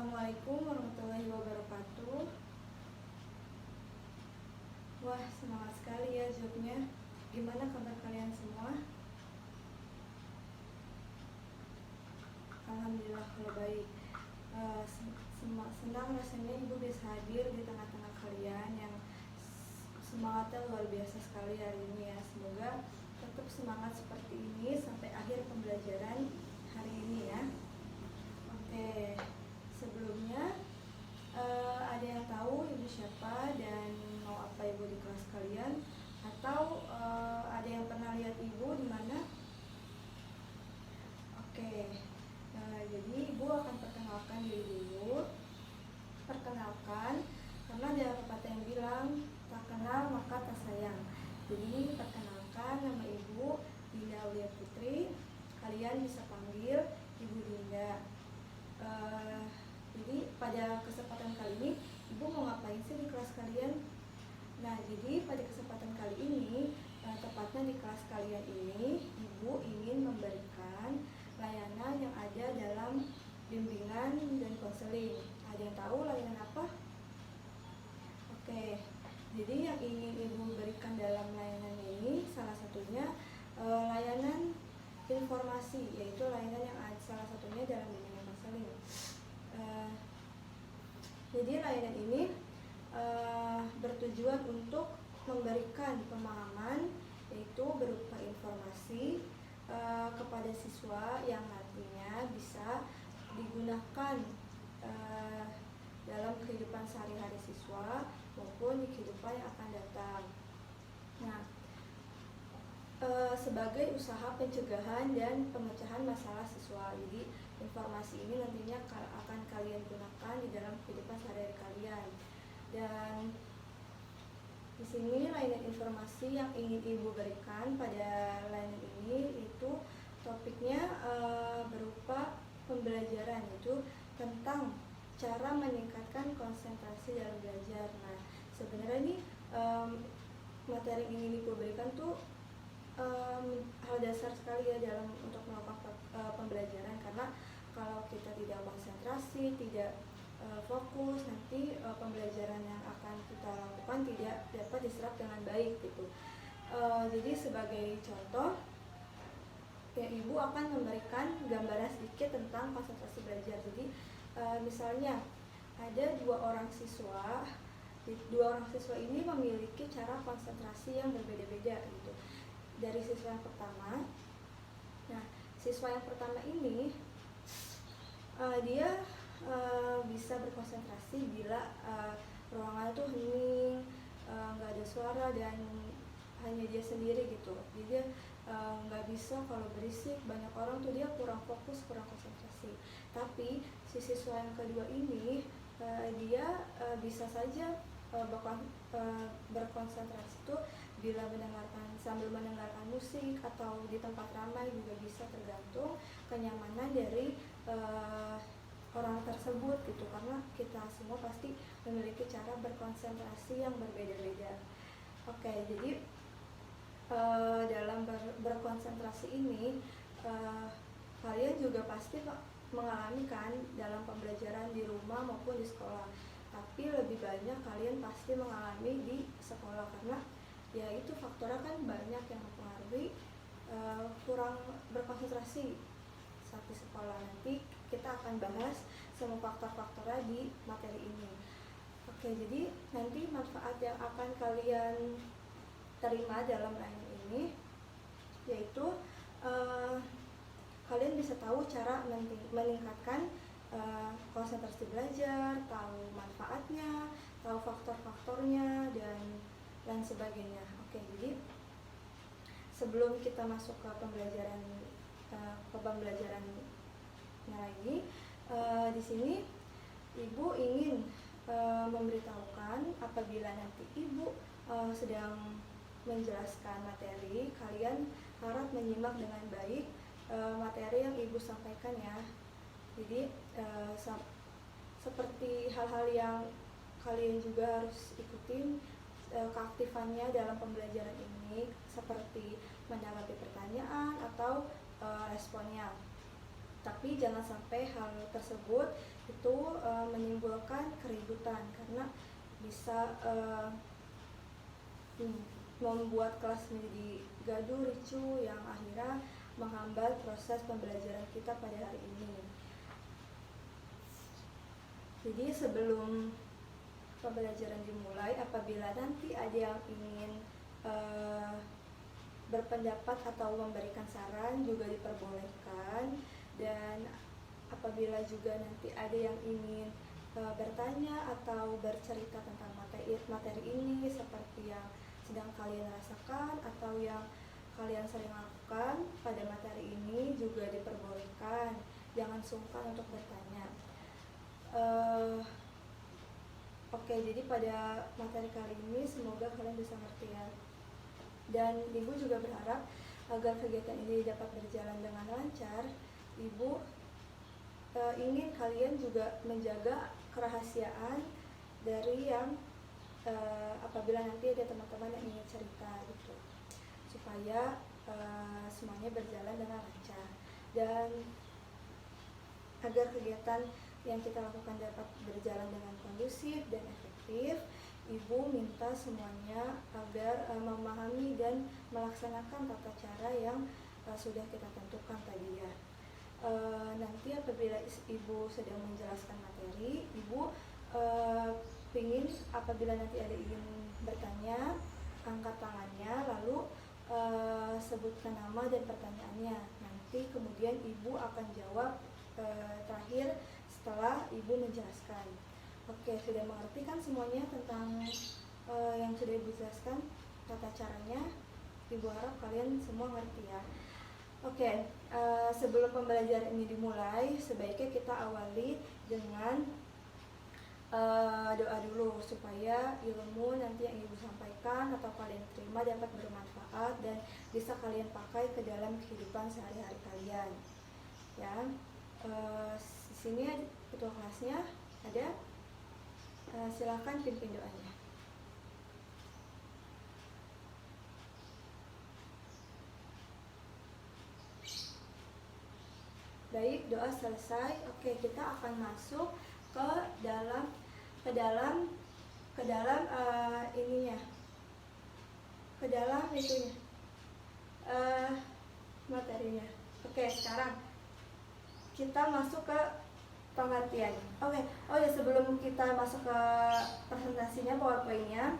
Assalamualaikum warahmatullahi wabarakatuh. Wah, semangat sekali ya jawabnya. Gimana kabar kalian semua? Alhamdulillah kalau baik. Senang rasanya Ibu bisa hadir di tengah-tengah kalian yang semangatnya luar biasa sekali hari ini ya. Semoga tetap semangat seperti ini sampai akhir pembelajaran hari ini ya. Oke, sebelumnya ada yang tahu Ibu siapa dan mau apa Ibu di kelas kalian? Atau ada yang pernah lihat Ibu di mana? Oke, jadi Ibu akan perkenalkan diri dulu. Perkenalkan, karena ada pepatah yang bilang tak kenal maka tak sayang. Jadi perkenalkan, nama Ibu Dinda Aulia Putri. Kalian bisa panggil Ibu Dinda. Jadi pada kesempatan kali ini Ibu mau ngapain sih di kelas kalian? Nah, jadi pada kesempatan kali ini, tepatnya di kelas kalian ini, Ibu ingin memberikan layanan yang ada dalam bimbingan dan konseling. Ada yang tahu layanan apa? Oke, jadi yang ingin Ibu berikan dalam layanan ini salah satunya layanan informasi, yaitu layanan yang salah satunya dalam bimbingan konseling. Jadi layanan ini bertujuan untuk memberikan pemahaman, yaitu berupa informasi kepada siswa yang nantinya bisa digunakan dalam kehidupan sehari-hari siswa maupun di kehidupan yang akan datang. Nah, sebagai usaha pencegahan dan pemecahan masalah siswa. Jadi informasi ini nantinya akan kalian gunakan di dalam kehidupan sehari-hari kalian. Dan di sini layanan informasi yang ingin Ibu berikan pada layanan ini itu topiknya berupa pembelajaran, yaitu tentang cara meningkatkan konsentrasi dalam belajar. Nah, sebenarnya ini materi yang ingin Ibu berikan tuh hal dasar sekali ya dalam untuk melakukan pembelajaran, karena kalau kita tidak konsentrasi, tidak fokus, nanti pembelajaran yang akan kita lakukan tidak dapat diserap dengan baik gitu. Jadi sebagai contoh, ya Ibu akan memberikan gambaran sedikit tentang konsentrasi belajar. Jadi misalnya ada dua orang siswa ini memiliki cara konsentrasi yang berbeda-beda gitu. Dari siswa yang pertama, nah siswa yang pertama ini dia bisa berkonsentrasi bila ruangan itu hening, nggak ada suara dan hanya dia sendiri gitu. Jadi dia nggak bisa kalau berisik banyak orang tuh dia kurang fokus, kurang konsentrasi. Tapi si siswa yang kedua ini dia bisa saja berkonsentrasi tuh bila sambil mendengarkan musik atau di tempat ramai juga bisa, tergantung kenyamanan dari orang tersebut gitu, karena kita semua pasti memiliki cara berkonsentrasi yang berbeda-beda. Oke, jadi dalam berkonsentrasi ini kalian juga pasti mengalami kan dalam pembelajaran di rumah maupun di sekolah, tapi lebih banyak kalian pasti mengalami di sekolah, karena ya itu faktornya kan banyak yang mempengaruhi kurang berkonsentrasi saat di sekolah. Nanti kita akan bahas semua faktor-faktornya di materi ini. Oke, jadi nanti manfaat yang akan kalian terima dalam layanan ini yaitu kalian bisa tahu cara meningkatkan konsentrasi belajar, tahu manfaatnya, tahu faktor-faktornya dan lain sebagainya. Oke, jadi sebelum kita masuk ke pembelajarannya lagi, di sini Ibu ingin memberitahukan apabila nanti Ibu sedang menjelaskan materi, kalian harap menyimak dengan baik materi yang Ibu sampaikan ya. Jadi seperti hal-hal yang kalian juga harus ikutin keaktifannya dalam pembelajaran ini, seperti menanggapi pertanyaan atau responnya. Tapi jangan sampai hal tersebut itu menimbulkan keributan karena bisa membuat kelas menjadi gaduh, ricuh yang akhirnya menghambat proses pembelajaran kita pada hari ini. Jadi sebelum pembelajaran dimulai, apabila nanti ada yang ingin berpendapat atau memberikan saran juga diperbolehkan, dan apabila juga nanti ada yang ingin bertanya atau bercerita tentang materi ini seperti yang sedang kalian rasakan atau yang kalian sering lakukan pada materi ini juga diperbolehkan. Jangan sungkan untuk bertanya. Oke, jadi pada materi kali ini semoga kalian bisa ngerti ya. Dan Ibu juga berharap agar kegiatan ini dapat berjalan dengan lancar. Ibu ingin kalian juga menjaga kerahasiaan dari yang apabila nanti ada teman-teman yang ingin cerita gitu, supaya semuanya berjalan dengan lancar dan agar kegiatan yang kita lakukan dapat berjalan dengan kondusif dan efektif. Ibu minta semuanya agar memahami dan melaksanakan tata cara yang sudah kita tentukan tadi ya. Nanti apabila Ibu sedang menjelaskan materi, Ibu ingin apabila nanti ada ingin bertanya, angkat tangannya lalu sebutkan nama dan pertanyaannya. Nanti kemudian Ibu akan jawab terakhir setelah Ibu menjelaskan. Oke, sudah mengerti kan semuanya tentang yang sudah Ibu jelaskan tata caranya? Ibu harap kalian semua ngerti ya. Oke, sebelum pembelajaran ini dimulai, sebaiknya kita awali dengan doa dulu supaya ilmu nanti yang Ibu sampaikan atau kalian terima dapat bermanfaat dan bisa kalian pakai ke dalam kehidupan sehari-hari kalian. Ya, di sini ketua kelasnya ada. Silakan pimpin doanya. Baik, doa selesai. Oke, kita akan masuk ke dalam ininya, ke dalam itunya, materinya. Oke, sekarang kita masuk ke pengertian. Oke, oh ya, sebelum kita masuk ke presentasinya, PowerPoint-nya,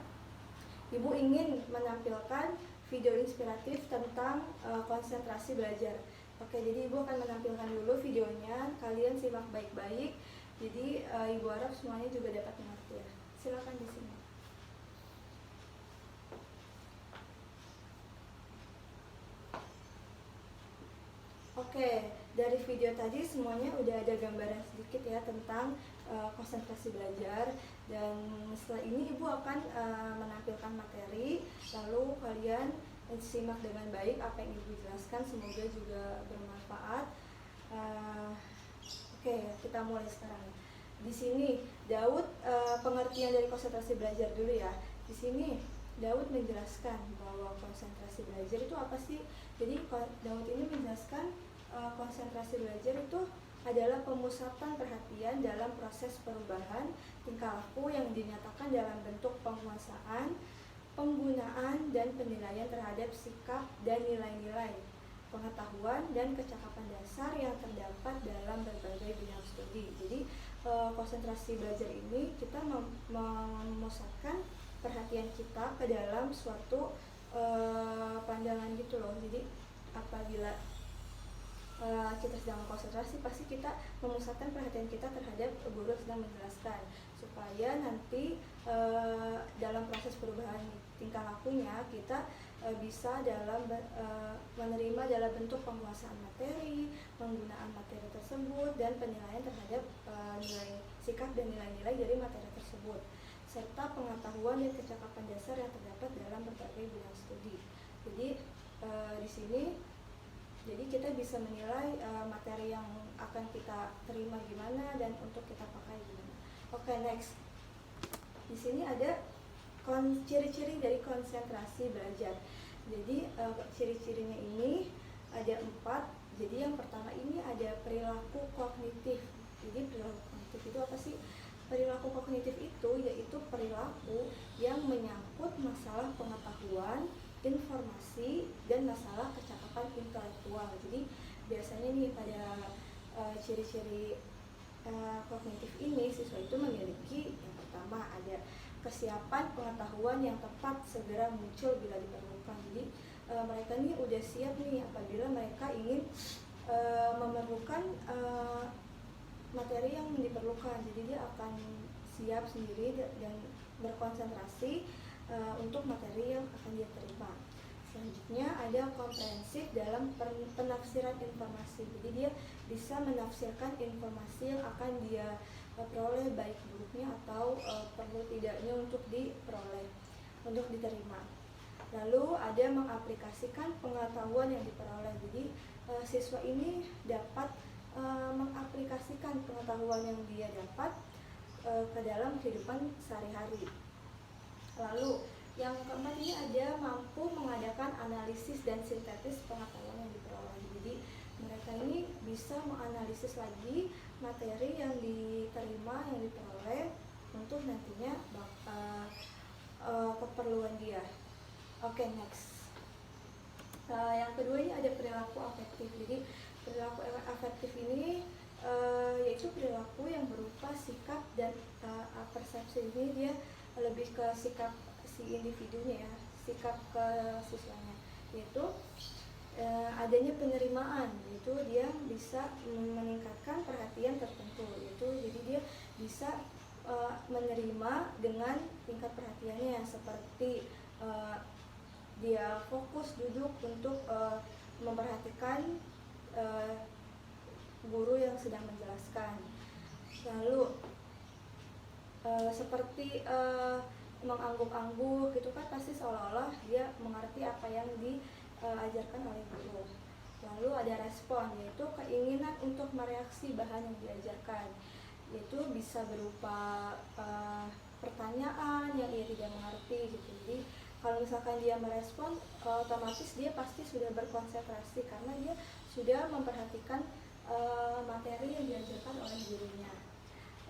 Ibu ingin menampilkan video inspiratif tentang konsentrasi belajar. Oke, jadi Ibu akan menampilkan dulu videonya, kalian simak baik-baik. Jadi Ibu harap semuanya juga dapat mengerti ya. Silakan di sini. Oke, dari video tadi semuanya udah ada gambaran sedikit ya tentang konsentrasi belajar, dan setelah ini Ibu akan menampilkan materi, lalu kalian simak dengan baik apa yang Ibu jelaskan, semoga juga bermanfaat. Oke, kita mulai sekarang. Di sini Daud, pengertian dari konsentrasi belajar dulu ya. Di sini Daud menjelaskan bahwa konsentrasi belajar itu apa sih? Jadi Daud ini menjelaskan konsentrasi belajar itu adalah pemusatan perhatian dalam proses perubahan tingkah laku yang dinyatakan dalam bentuk penguasaan, penggunaan, dan penilaian terhadap sikap dan nilai-nilai, pengetahuan, dan kecakapan dasar yang terdapat dalam berbagai bidang studi. Jadi konsentrasi belajar ini kita memusatkan perhatian kita ke dalam suatu pandangan gitu loh. Jadi apabila kita sedang konsentrasi, pasti kita memusatkan perhatian kita terhadap guru sedang menjelaskan, supaya nanti dalam proses perubahan tingkah lakunya kita bisa dalam menerima dalam bentuk penguasaan materi, penggunaan materi tersebut, dan penilaian terhadap nilai sikap dan nilai-nilai dari materi tersebut, serta pengetahuan dan kecakapan dasar yang terdapat dalam berbagai bidang studi. Jadi di sini jadi kita bisa menilai materi yang akan kita terima gimana dan untuk kita pakai gimana. Oke, next. Di sini ada ciri-ciri dari konsentrasi belajar. Jadi ciri-cirinya ini ada 4. Jadi yang pertama ini ada perilaku kognitif. Jadi perilaku kognitif itu apa sih? Perilaku kognitif itu yaitu perilaku yang menyangkut masalah pengetahuan, informasi, dan masalah kecakapan intelektual. Jadi biasanya nih pada ciri-ciri kognitif ini, siswa itu memiliki yang pertama ada kesiapan pengetahuan yang tepat segera muncul bila diperlukan. Jadi mereka nih udah siap nih apabila mereka ingin memerlukan materi yang diperlukan. Jadi dia akan siap sendiri dan berkonsentrasi untuk materi yang akan dia terima. Selanjutnya ada komprehensif dalam penafsiran informasi. Jadi dia bisa menafsirkan informasi yang akan dia peroleh, baik buruknya atau perlu tidaknya untuk diperoleh, untuk diterima. Lalu ada mengaplikasikan pengetahuan yang diperoleh. Jadi siswa ini dapat mengaplikasikan pengetahuan yang dia dapat ke dalam kehidupan sehari-hari. Lalu yang keempat ini ada mampu mengadakan analisis dan sintetis pengetahuan yang diperoleh. Jadi mereka ini bisa menganalisis lagi materi yang diterima, yang diperoleh untuk nantinya keperluan dia. Oke, next. Yang kedua ini ada perilaku afektif. Jadi perilaku afektif ini yaitu perilaku yang berupa sikap dan persepsi. Ini dia lebih ke sikap si individunya ya, sikap ke siswanya, yaitu adanya penerimaan, yaitu dia bisa meningkatkan perhatian tertentu, yaitu jadi dia bisa menerima dengan tingkat perhatiannya, seperti dia fokus duduk untuk memperhatikan guru yang sedang menjelaskan. Lalu seperti mengangguk-angguk gitu kan, pasti seolah-olah dia mengerti apa yang diajarkan oleh guru. Lalu ada respon, yaitu keinginan untuk mereaksi bahan yang diajarkan, yaitu bisa berupa pertanyaan yang ia tidak mengerti gitu. Jadi kalau misalkan dia merespon, otomatis dia pasti sudah berkonsentrasi karena dia sudah memperhatikan materi yang diajarkan oleh gurunya.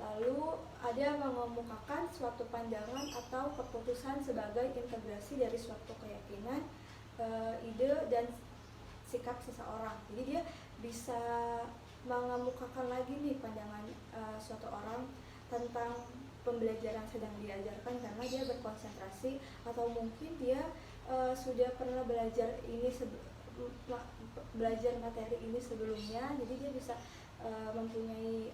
Lalu ada mengemukakan suatu pandangan atau keputusan sebagai integrasi dari suatu keyakinan, ide, dan sikap seseorang. Jadi dia bisa mengemukakan lagi nih pandangan suatu orang tentang pembelajaran sedang diajarkan karena dia berkonsentrasi, atau mungkin dia sudah pernah belajar belajar materi ini sebelumnya, jadi dia bisa mempunyai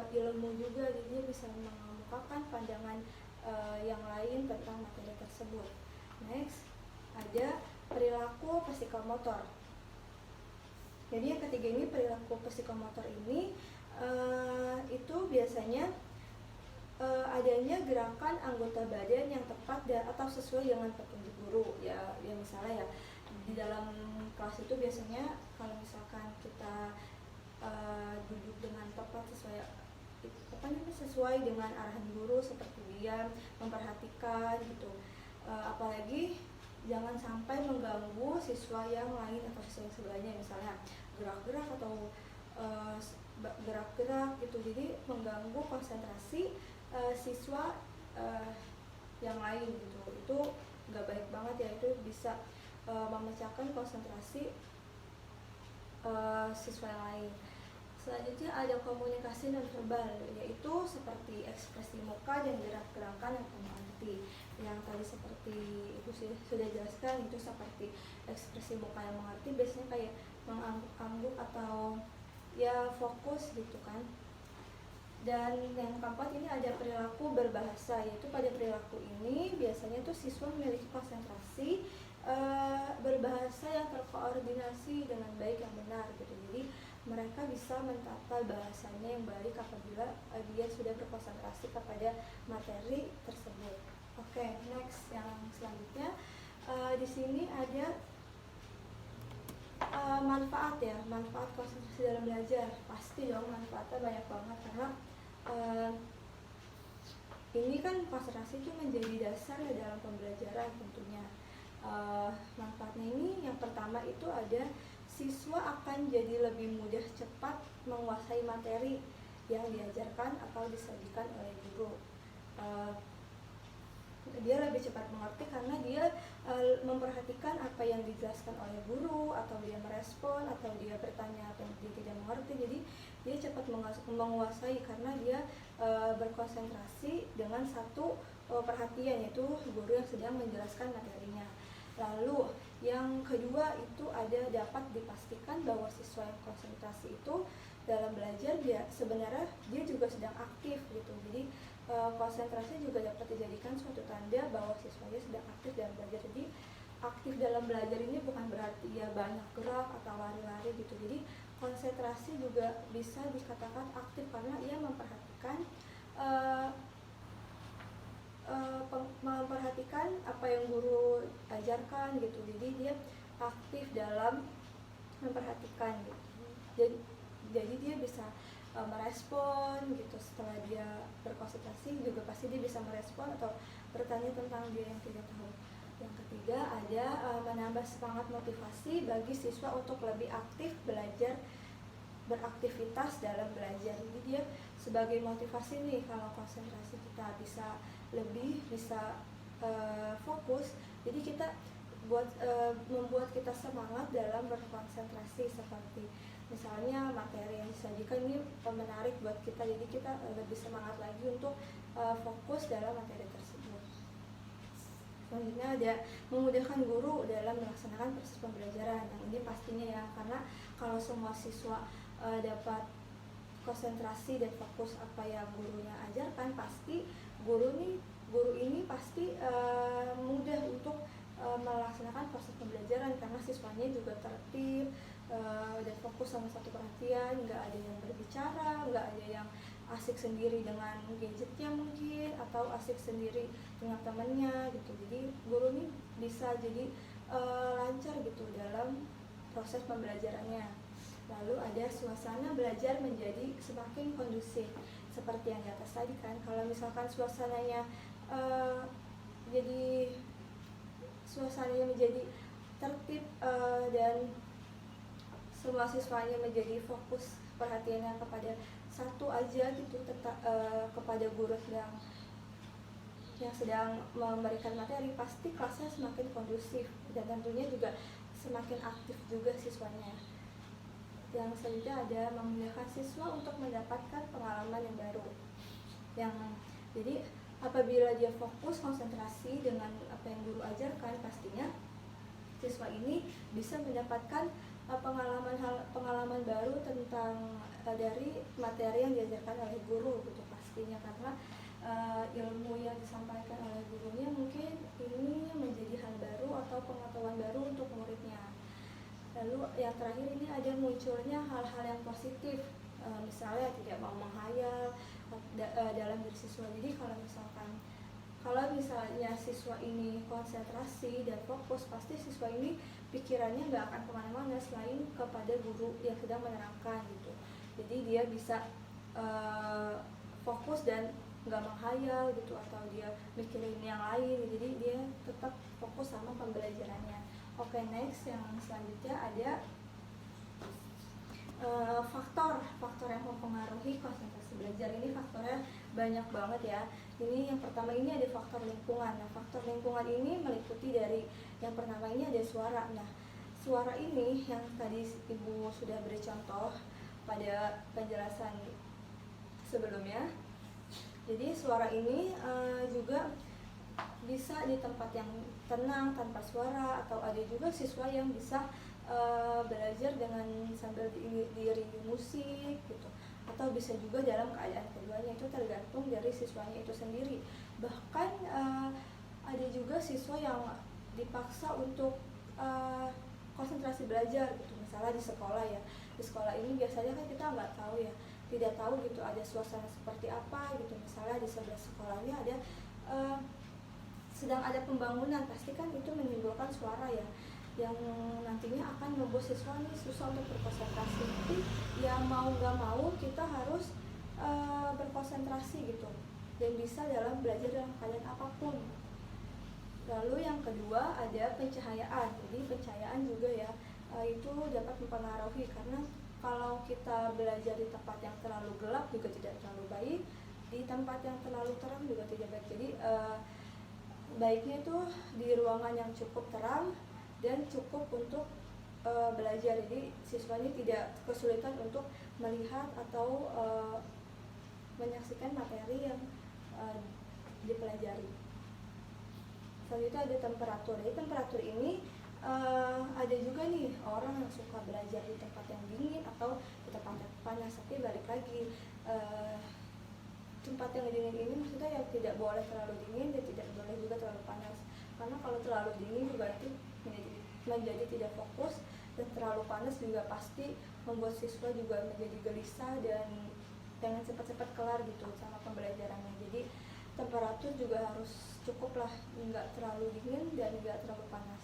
ilmu juga, jadi dia bisa mengemukakan pandangan yang lain tentang materi tersebut. Next, ada perilaku psikomotor. Jadi yang ketiga ini perilaku psikomotor ini itu biasanya adanya gerakan anggota badan yang tepat atau sesuai dengan petunjuk guru ya misalnya ya di dalam kelas itu biasanya kalau misalkan kita duduk dengan tepat sesuai dengan arahan guru, seperti dia memperhatikan gitu, apalagi jangan sampai mengganggu siswa yang lain atau siswa yang sebelahnya, misalnya gerak-gerak atau gerak-gerak gitu, jadi mengganggu konsentrasi siswa yang lain gitu. Itu nggak baik banget ya, itu bisa memecahkan konsentrasi siswa yang lain. Selanjutnya ada komunikasi non verbal, yaitu seperti ekspresi muka dan gerak-gerakan yang mengerti. Yang tadi seperti itu sudah jelaskan, itu seperti ekspresi muka yang mengerti biasanya kayak mengangguk-angguk atau ya fokus gitu kan. Dan yang keempat ini ada perilaku berbahasa, yaitu pada perilaku ini biasanya tuh siswa memiliki konsentrasi berbahasa yang terkoordinasi dengan baik yang benar gitu. Jadi mereka bisa mentata bahasanya yang baik apabila dia sudah berkonsentrasi kepada materi tersebut. Oke, next yang selanjutnya di sini ada manfaat ya, manfaat konsentrasi dalam belajar. Pasti dong manfaatnya banyak banget karena ini kan konsentrasi itu menjadi dasar ya dalam pembelajaran tentunya. Manfaatnya ini yang pertama itu ada siswa akan jadi lebih mudah cepat menguasai materi. yang diajarkan atau disajikan oleh guru. Dia lebih cepat mengerti karena dia memperhatikan apa yang dijelaskan oleh guru, atau dia merespon, atau dia bertanya apa yang dia tidak mengerti. Jadi dia cepat menguasai karena dia berkonsentrasi dengan satu perhatian, yaitu guru yang sedang menjelaskan materinya. Lalu yang kedua itu ada dapat dipastikan bahwa siswa yang konsentrasi itu dalam belajar dia sebenarnya dia juga sedang aktif gitu. Jadi konsentrasi juga dapat dijadikan suatu tanda bahwa siswanya sedang aktif dalam belajar. Jadi aktif dalam belajar ini bukan berarti ya banyak gerak atau lari-lari gitu. Jadi konsentrasi juga bisa dikatakan aktif karena ia memperhatikan memperhatikan apa yang guru ajarkan gitu. Jadi dia aktif dalam memperhatikan gitu. Jadi dia bisa merespon gitu. Setelah dia berkonsentrasi juga pasti dia bisa merespon atau bertanya tentang dia yang tidak tahu. Yang ketiga ada menambah semangat motivasi bagi siswa untuk lebih aktif belajar, beraktivitas dalam belajar. Jadi dia sebagai motivasi nih, kalau konsentrasi kita bisa lebih bisa fokus, jadi kita membuat kita semangat dalam berkonsentrasi. Seperti misalnya materi yang disajikan ini menarik buat kita, jadi kita lebih semangat lagi untuk fokus dalam materi tersebut. Selanjutnya ada memudahkan guru dalam melaksanakan proses pembelajaran. Yang ini pastinya ya, karena kalau semua siswa dapat konsentrasi dan fokus apa yang gurunya ajarkan, pasti guru ini pasti mudah untuk melaksanakan proses pembelajaran, karena siswanya juga tertib dan fokus sama satu perhatian, nggak ada yang berbicara, nggak ada yang asik sendiri dengan gadgetnya mungkin, atau asik sendiri dengan temannya gitu. Jadi guru ini bisa jadi lancar gitu dalam proses pembelajarannya. Lalu ada suasana belajar menjadi semakin kondusif. Seperti yang di atas tadi kan, kalau misalkan suasananya menjadi tertib dan semua siswanya menjadi fokus perhatiannya kepada satu aja gitu, kepada guru yang sedang memberikan materi, pasti kelasnya semakin kondusif dan tentunya juga semakin aktif juga siswanya. Yang selanjutnya ada memudahkan siswa untuk mendapatkan pengalaman yang baru. Jadi apabila dia fokus konsentrasi dengan apa yang guru ajarkan, pastinya siswa ini bisa mendapatkan pengalaman baru tentang dari materi yang diajarkan oleh guru gitu pastinya, karena ilmu yang disampaikan oleh gurunya mungkin ini menjadi hal baru atau pengetahuan baru untuk muridnya. Lalu yang terakhir ini ada munculnya hal-hal yang positif, misalnya tidak mau menghayal dalam diri siswa. Jadi kalau misalnya siswa ini konsentrasi dan fokus, pasti siswa ini pikirannya nggak akan kemana-mana selain kepada guru yang sedang menerangkan gitu. Jadi dia bisa fokus dan nggak menghayal gitu, atau dia mikirin yang lain. Jadi dia tetap fokus sama pembelajarannya. Oke, next yang selanjutnya ada faktor yang mempengaruhi konsentrasi belajar. Ini faktornya banyak banget ya. Ini yang pertama ini ada faktor lingkungan. Nah, faktor lingkungan ini meliputi dari yang pertama ini ada suara. Nah, suara ini yang tadi Ibu sudah beri contoh pada penjelasan sebelumnya. Jadi suara ini juga bisa di tempat yang tenang tanpa suara, atau ada juga siswa yang bisa belajar dengan sambil diiringi musik gitu, atau bisa juga dalam keadaan keduanya. Itu tergantung dari siswanya itu sendiri. Bahkan ada juga siswa yang dipaksa untuk konsentrasi belajar gitu, misalnya di sekolah ya. Di sekolah ini biasanya kan kita tidak tahu gitu ada suasana seperti apa gitu. Misalnya di sebelah sekolahnya sedang ada pembangunan, pasti kan itu menimbulkan suara ya, yang nantinya akan membuat siswa ini susah untuk berkonsentrasi. Tapi ya mau gak mau kita harus berkonsentrasi gitu, dan bisa dalam belajar dalam keadaan apapun. Lalu yang kedua ada pencahayaan. Jadi pencahayaan juga ya itu dapat mempengaruhi, karena kalau kita belajar di tempat yang terlalu gelap juga tidak terlalu baik, di tempat yang terlalu terang juga tidak baik. Jadi baiknya itu di ruangan yang cukup terang dan cukup untuk belajar. Jadi siswanya tidak kesulitan untuk melihat atau menyaksikan materi yang dipelajari. Selanjutnya ada temperatur. Jadi temperatur ini ada juga nih orang yang suka belajar di tempat yang dingin atau di tempat yang panas. Tapi balik lagi, tempat yang dingin ini maksudnya yang tidak boleh terlalu dingin dan tidak boleh juga terlalu panas. Karena kalau terlalu dingin juga itu menjadi tidak fokus, dan terlalu panas juga pasti membuat siswa juga menjadi gelisah dan pengen cepat-cepat kelar gitu sama pembelajarannya. Jadi temperatur juga harus cukup lah, nggak terlalu dingin dan nggak terlalu panas,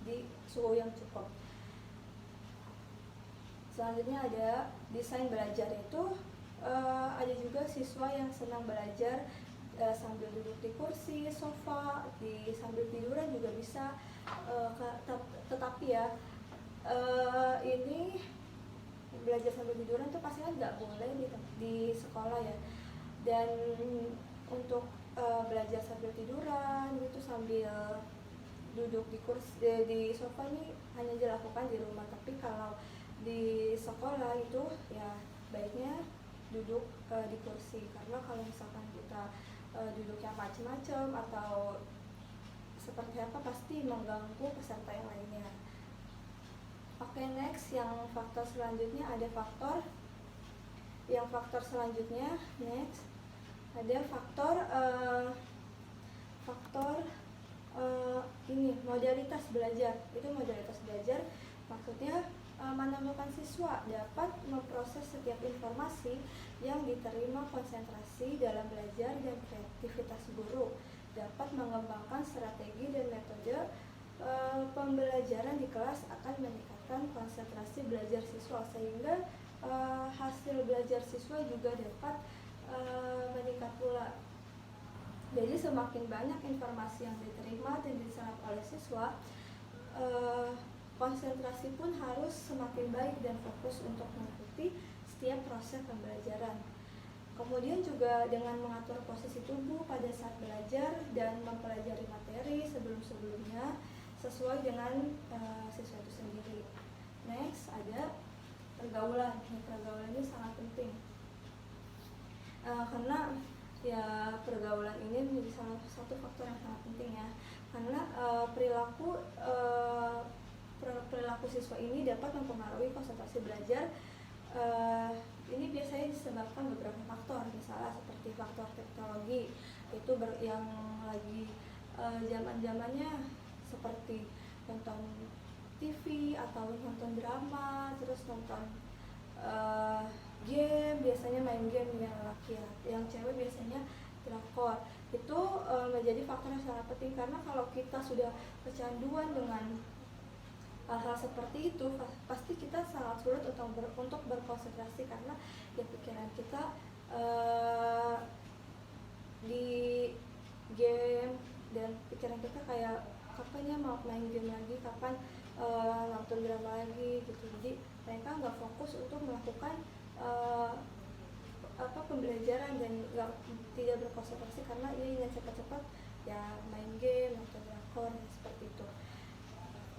di suhu yang cukup. Selanjutnya ada desain belajar. Itu ada juga siswa yang senang belajar sambil duduk di kursi, sofa, sambil tiduran juga bisa. Tetapi ya ini belajar sambil tiduran tuh pastinya nggak boleh di sekolah ya. Dan untuk belajar sambil tiduran gitu, sambil duduk di kursi di sofa ini hanya dilakukan di rumah. Tapi kalau di sekolah itu ya baiknya duduk di kursi, karena kalau misalkan kita duduknya macam-macam atau seperti apa pasti mengganggu peserta yang lainnya. Oke, next yang faktor selanjutnya ada faktor next ada faktor ini modalitas belajar. Itu modalitas belajar maksudnya menemukan siswa dapat memproses setiap informasi yang diterima, konsentrasi dalam belajar dan kreativitas guru, dapat mengembangkan strategi dan metode pembelajaran di kelas, akan meningkatkan konsentrasi belajar siswa sehingga hasil belajar siswa juga dapat meningkat pula. Jadi semakin banyak informasi yang diterima dan diserap oleh siswa, konsentrasi pun harus semakin baik dan fokus untuk mengikuti setiap proses pembelajaran. Kemudian juga dengan mengatur posisi tubuh pada saat belajar dan mempelajari materi sebelum-sebelumnya sesuai dengan siswa itu sendiri. Next ada pergaulan. Pergaulan ini sangat penting karena ya pergaulan ini menjadi salah satu faktor yang sangat penting ya, karena perilaku siswa ini dapat mempengaruhi konsentrasi belajar. Ini biasanya disebabkan beberapa faktor, misalnya seperti faktor teknologi, itu yang lagi zaman-zamannya seperti nonton TV atau nonton drama, terus nonton game, biasanya main game yang laki, yang cewek biasanya drakor. Itu menjadi faktor yang sangat penting, karena kalau kita sudah kecanduan dengan hal-hal seperti itu, pasti kita sangat sulit untuk berkonsentrasi, karena ya pikiran kita di game dan pikiran kita kayak kapan ya mau main game lagi, kapan nonton drama lagi gitu. Jadi mereka nggak fokus untuk melakukan pembelajaran dan tidak berkonsentrasi karena ia ingin cepat-cepat ya main game, nonton drakor, seperti itu.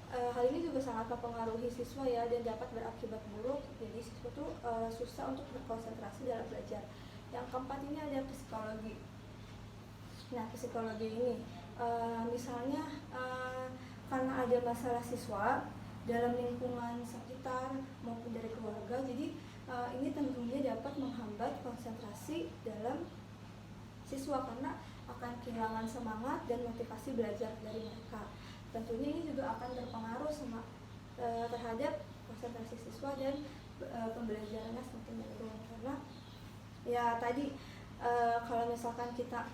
Hal ini juga sangat mempengaruhi siswa ya, dan dapat berakibat buruk. Jadi siswa tuh susah untuk berkonsentrasi dalam belajar. Yang keempat ini ada psikologi. Nah, psikologi ini misalnya karena ada masalah siswa dalam lingkungan sekitar maupun dari keluarga, jadi ini tentunya dapat menghambat konsentrasi dalam siswa karena akan kehilangan semangat dan motivasi belajar dari mereka. Tentunya ini juga akan berpengaruh terhadap konsentrasi siswa dan pembelajarannya semakin menurun, karena ya tadi kalau misalkan kita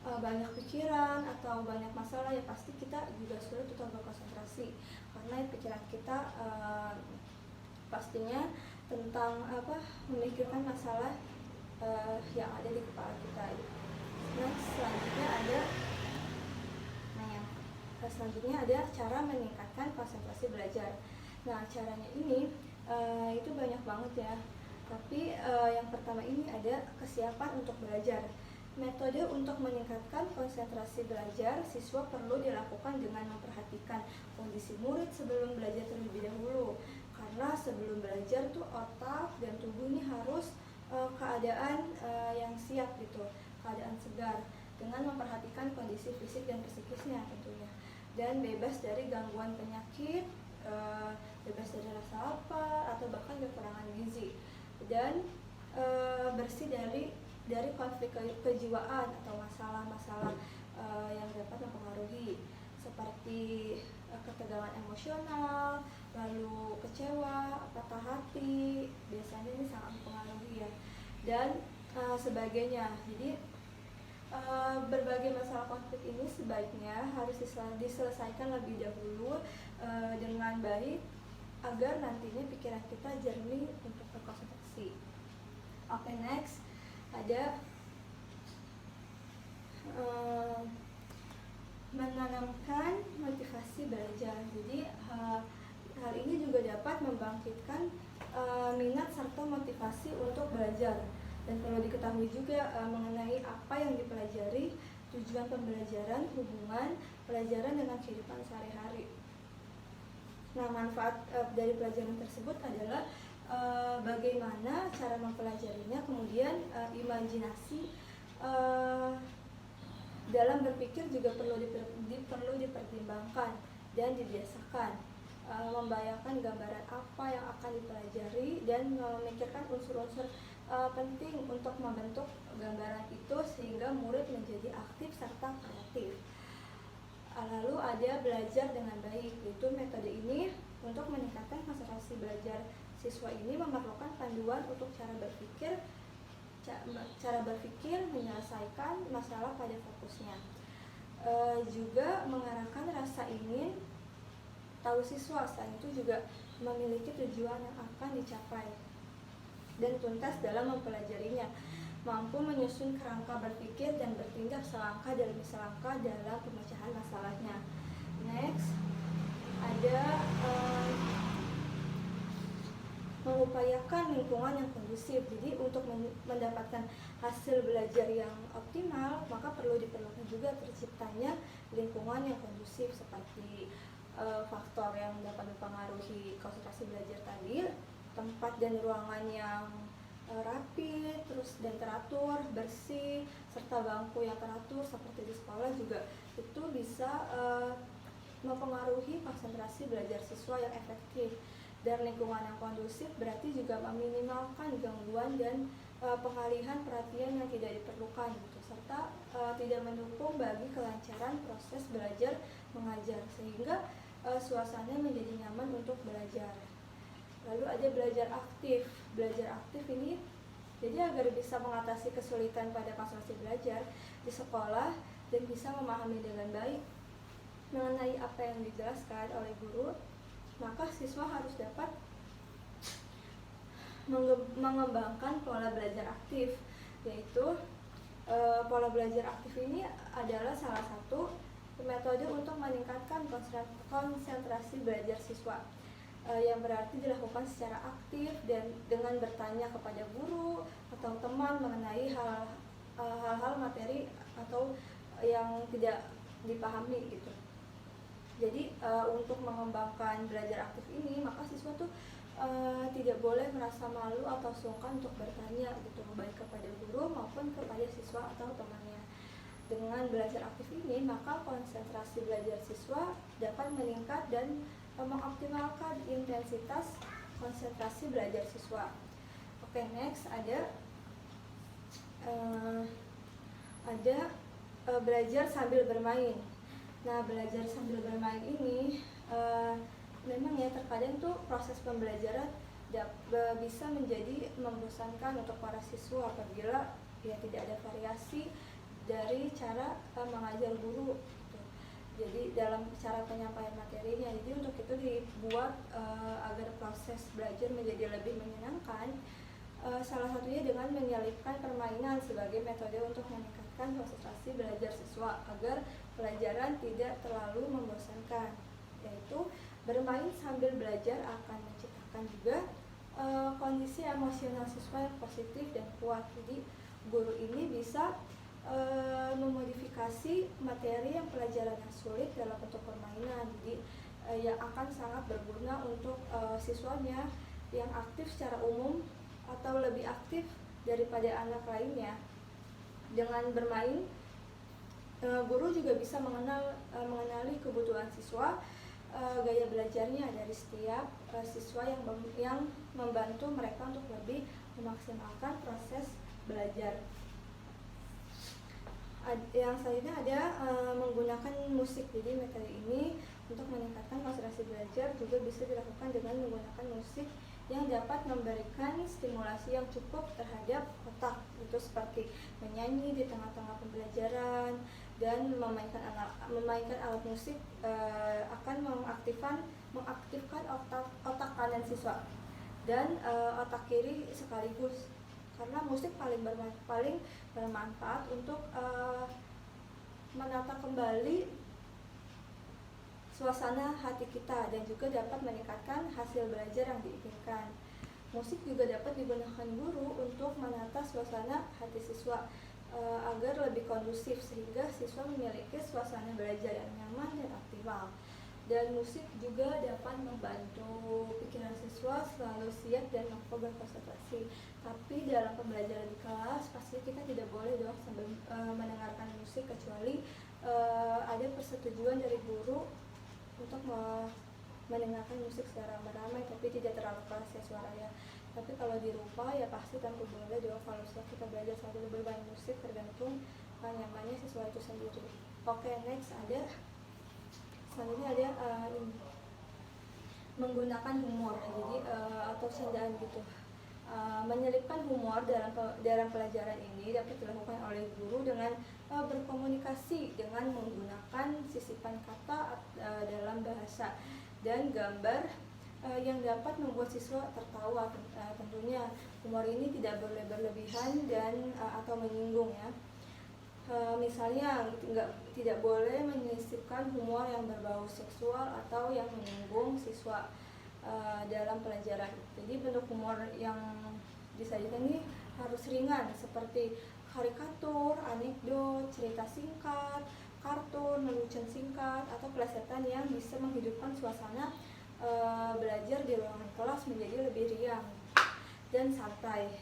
banyak pikiran atau banyak masalah, ya pasti kita juga sulit untuk berkonsentrasi, karena pikiran kita pastinya tentang memikirkan masalah yang ada di kepala kita. Nah, selanjutnya ada cara meningkatkan konsentrasi belajar. Nah, caranya ini Itu banyak banget ya. Tapi yang pertama ini ada kesiapan untuk belajar. Metode untuk meningkatkan konsentrasi belajar, siswa perlu dilakukan dengan memperhatikan kondisi murid sebelum belajar terlebih dahulu. Karena sebelum belajar tuh otak dan tubuh ini harus keadaan yang siap gitu, keadaan segar, dengan memperhatikan kondisi fisik dan psikisnya tentunya. Dan bebas dari gangguan penyakit, bebas dari rasa lapar atau bahkan kekurangan gizi, dan bersih dari konflik kejiwaan atau masalah-masalah yang dapat mempengaruhi seperti ketegangan emosional, lalu kecewa, patah hati, biasanya ini sangat mempengaruhi ya, dan sebagainya. Jadi berbagai masalah konflik ini sebaiknya harus diselesaikan lebih dahulu dengan baik agar nantinya pikiran kita jernih untuk berkonsentrasi. Oke, next ada menanamkan motivasi belajar. Jadi hal ini juga dapat membangkitkan minat serta motivasi untuk belajar. Dan perlu diketahui juga mengenai apa yang dipelajari, tujuan pembelajaran, hubungan pelajaran dengan kehidupan sehari-hari. Nah, manfaat dari pelajaran tersebut adalah bagaimana cara mempelajarinya, kemudian imajinasi dalam berpikir juga perlu dipertimbangkan dan dibiasakan, membayangkan gambaran apa yang akan dipelajari dan memikirkan unsur-unsur penting untuk membentuk gambaran itu sehingga murid menjadi aktif serta kreatif. Lalu ada belajar dengan baik, yaitu metode ini untuk meningkatkan konsentrasi belajar siswa ini memerlukan panduan untuk cara berpikir menyelesaikan masalah pada fokusnya. Juga mengarahkan rasa ingin tahu siswa, selain itu juga memiliki tujuan yang akan dicapai dan tuntas dalam mempelajarinya, mampu menyusun kerangka berpikir dan bertindak selangkah demi selangkah dalam pemecahan masalahnya. Next, ada mengupayakan lingkungan yang kondusif. Jadi untuk mendapatkan hasil belajar yang optimal, maka diperlukan juga terciptanya lingkungan yang kondusif seperti faktor yang dapat mempengaruhi konsentrasi belajar tadi, tempat dan ruangan yang rapi, terus dan teratur, bersih, serta bangku yang teratur seperti di sekolah juga itu bisa mempengaruhi konsentrasi belajar siswa yang efektif. Dan lingkungan yang kondusif berarti juga meminimalkan gangguan dan pengalihan perhatian yang tidak diperlukan gitu, serta tidak mendukung bagi kelancaran proses belajar mengajar, sehingga suasana menjadi nyaman untuk belajar. Lalu ada belajar aktif. Belajar aktif ini jadi agar bisa mengatasi kesulitan pada konsentrasi belajar di sekolah dan bisa memahami dengan baik mengenai apa yang dijelaskan oleh guru, maka siswa harus dapat mengembangkan pola belajar aktif, yaitu pola belajar aktif ini adalah salah satu metode untuk meningkatkan konsentrasi belajar siswa, yang berarti dilakukan secara aktif dan dengan bertanya kepada guru atau teman mengenai hal-hal materi atau yang tidak dipahami gitu. Jadi untuk mengembangkan belajar aktif ini, maka siswa tuh tidak boleh merasa malu atau sungkan untuk bertanya gitu, baik kepada guru maupun kepada siswa atau temannya. Dengan belajar aktif ini, maka konsentrasi belajar siswa dapat meningkat dan mengoptimalkan intensitas konsentrasi belajar siswa. Oke, next ada belajar sambil bermain. Nah, belajar sambil bermain ini memang ya terkadang tuh proses pembelajaran bisa menjadi membosankan untuk para siswa apabila ya tidak ada variasi dari cara mengajar guru gitu. Jadi dalam cara penyampaian materinya, jadi untuk itu dibuat agar proses belajar menjadi lebih menyenangkan, salah satunya dengan menyelipkan permainan sebagai metode untuk meningkatkan konsentrasi belajar siswa agar pelajaran tidak terlalu membosankan, yaitu bermain sambil belajar akan menciptakan juga kondisi emosional siswa yang positif dan kuat. Jadi guru ini bisa memodifikasi materi yang pelajarannya sulit dalam bentuk permainan. Jadi yang akan sangat berguna untuk siswanya yang aktif secara umum atau lebih aktif daripada anak lainnya. Dengan bermain, guru juga bisa mengenali kebutuhan siswa, gaya belajarnya dari setiap siswa yang membantu mereka untuk lebih memaksimalkan proses belajar. Yang selanjutnya ada menggunakan musik. Jadi materi ini untuk meningkatkan konsentrasi belajar juga bisa dilakukan dengan menggunakan musik yang dapat memberikan stimulasi yang cukup terhadap otak, itu seperti menyanyi di tengah-tengah pembelajaran dan memainkan alat musik akan mengaktifkan otak kanan siswa dan otak kiri sekaligus, karena musik paling bermanfaat untuk menata kembali suasana hati kita dan juga dapat meningkatkan hasil belajar yang diinginkan. Musik juga dapat digunakan guru untuk menata suasana hati siswa agar lebih kondusif sehingga siswa memiliki suasana belajar yang nyaman dan optimal. Dan musik juga dapat membantu pikiran siswa selalu siap dan mampu berkonsentrasi. Tapi dalam pembelajaran di kelas pasti kita tidak boleh dong sambil mendengarkan musik, kecuali ada persetujuan dari guru untuk mendengarkan musik secara ramai-ramai, tapi tidak terlalu keras ya suaranya. Tapi kalau di rumah ya pasti tentu boleh dong kalau kita belajar sambil bermain musik, tergantung nyamannya siswa itu sendiri. Oke, next selanjutnya ada menggunakan humor, jadi atau candaan gitu. Menyelipkan humor dalam pelajaran ini dapat dilakukan oleh guru dengan berkomunikasi dengan menggunakan sisipan kata dalam bahasa dan gambar yang dapat membuat siswa tertawa. Tentunya humor ini tidak boleh berlebihan dan atau menyinggung ya. Misalnya tidak boleh menyisipkan humor yang berbau seksual atau yang menyinggung siswa dalam pelajaran. Jadi bentuk humor yang disajikan ini harus ringan seperti karikatur, anekdot, cerita singkat, kartun, lelucon singkat, atau plesetan yang bisa menghidupkan suasana belajar di ruangan kelas menjadi lebih riang dan santai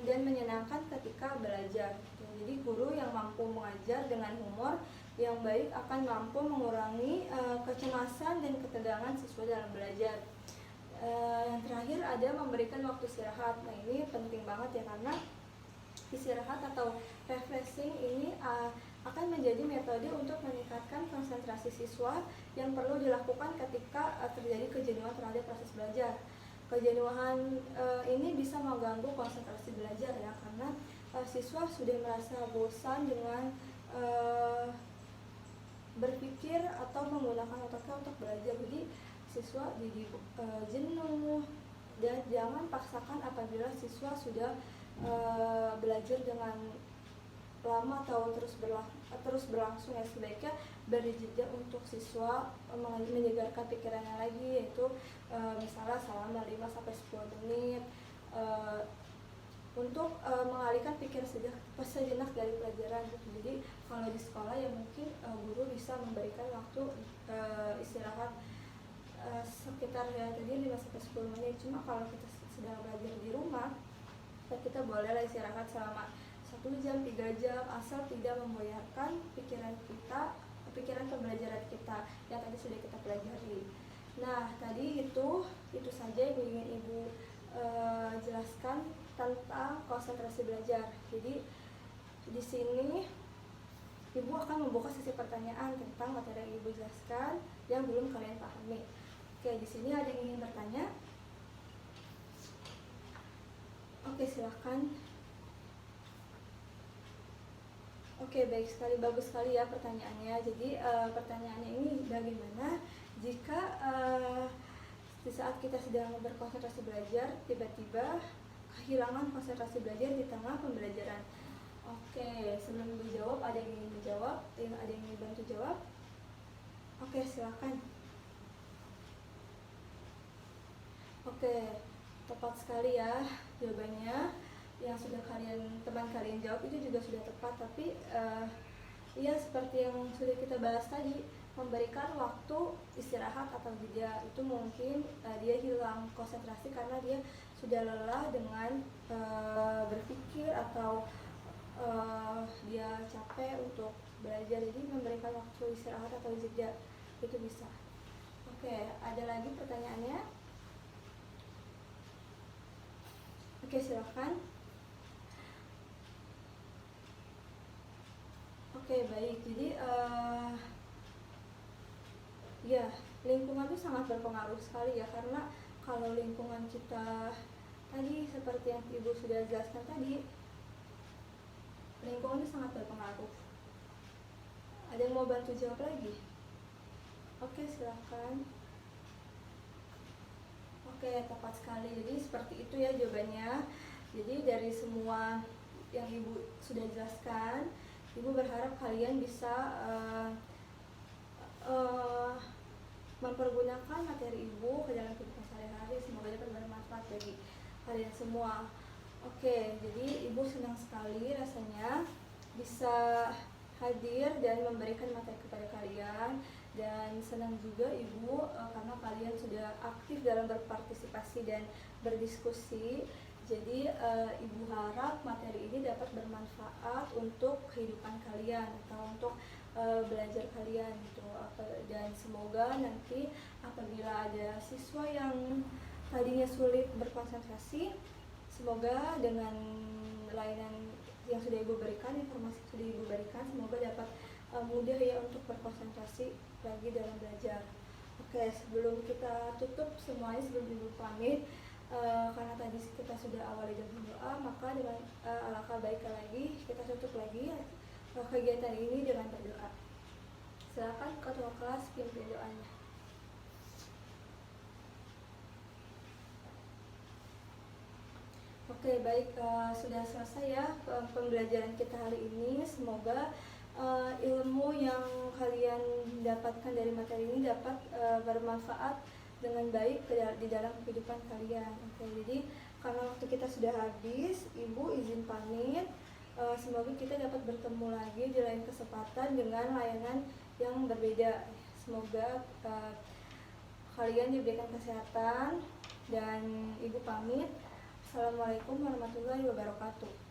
dan menyenangkan ketika belajar. Jadi guru yang mampu mengajar dengan humor yang baik akan mampu mengurangi kecemasan dan ketegangan siswa dalam belajar. Yang terakhir ada memberikan waktu istirahat. Nah ini penting banget ya, karena istirahat atau refreshing ini akan menjadi metode untuk meningkatkan konsentrasi siswa yang perlu dilakukan ketika terjadi kejenuhan terhadap proses belajar. Kejenuhan ini bisa mengganggu konsentrasi belajar ya, karena siswa sudah merasa bosan dengan berpikir atau menggunakan otaknya untuk belajar. Jadi siswa jadi jenuh, dan jangan paksakan apabila siswa sudah belajar dengan lama atau terus berlangsung ya. Sebaiknya beri jeda untuk siswa menyegarkan pikirannya lagi, yaitu misalnya selama 5-10 menit untuk mengalihkan pikiran sejenak dari pelajaran. Jadi kalau di sekolah ya mungkin guru bisa memberikan waktu istirahat sekitar ya tadi 5-10 menit. Cuma kalau kita sedang belajar di rumah, kita bolehlah istirahat selama 1 jam, 3 jam, asal tidak memboyarkan pikiran pembelajaran kita yang tadi sudah kita pelajari. Nah, tadi itu saja yang ingin Ibu jelaskan tentang konsentrasi belajar. Jadi di sini Ibu akan membuka sesi pertanyaan tentang materi yang Ibu jelaskan yang belum kalian pahami. Oke, di sini ada yang ingin bertanya? Oke, silakan. Oke, baik sekali, bagus sekali ya pertanyaannya. Jadi pertanyaannya ini bagaimana jika di saat kita sedang berkonsentrasi belajar tiba-tiba kehilangan konsentrasi belajar di tengah pembelajaran. Oke, sebelum dijawab ada yang ingin menjawab, ada yang ingin bantu jawab? Oke, silakan. Oke, tepat sekali ya jawabannya. Yang sudah teman kalian jawab itu juga sudah tepat, tapi ya seperti yang sudah kita bahas tadi, memberikan waktu istirahat atau jeda itu mungkin dia hilang konsentrasi karena dia sudah lelah dengan berpikir atau dia capek untuk belajar. Jadi memberikan waktu istirahat atau jeda itu bisa. Oke, ada lagi pertanyaannya? Oke, silakan. Oke, baik. Jadi ya, lingkungan itu sangat berpengaruh sekali ya, karena kalau lingkungan kita tadi seperti yang Ibu sudah jelaskan tadi, lingkungan itu sangat berpengaruh. Ada yang mau bantu jawab lagi? Oke, silakan. Oke, tepat sekali. Jadi seperti itu ya jawabannya. Jadi dari semua yang Ibu sudah jelaskan, Ibu berharap kalian bisa mempergunakan materi Ibu ke dalam kehidupan sehari-hari. Semoga dapat bermanfaat bagi kalian semua. Oke, jadi Ibu senang sekali rasanya bisa hadir dan memberikan materi kepada kalian, dan senang juga Ibu karena kalian sudah aktif dalam berpartisipasi dan berdiskusi. Jadi Ibu harap materi ini dapat bermanfaat untuk kehidupan kalian atau untuk belajar kalian gitu. Dan semoga nanti apabila ada siswa yang tadinya sulit berkonsentrasi, semoga dengan layanan yang sudah Ibu berikan, informasi yang sudah Ibu berikan, semoga dapat mudah ya untuk berkonsentrasi lagi dalam belajar. Oke, sebelum kita tutup semuanya, sebelum Ibu pamit, karena tadi kita sudah awali dengan doa, maka dengan alangkah baiknya lagi kita tutup lagi kegiatan ini dengan berdoa. Silakan ketua kelas pimpin doanya. Oke, baik, sudah selesai ya pembelajaran kita hari ini. Semoga ilmu yang kalian dapatkan dari materi ini dapat bermanfaat dengan baik di dalam kehidupan kalian. Oke, jadi karena waktu kita sudah habis, Ibu izin pamit. Semoga kita dapat bertemu lagi di lain kesempatan dengan layanan yang berbeda. Semoga kalian diberikan kesehatan, dan Ibu pamit. Assalamualaikum warahmatullahi wabarakatuh.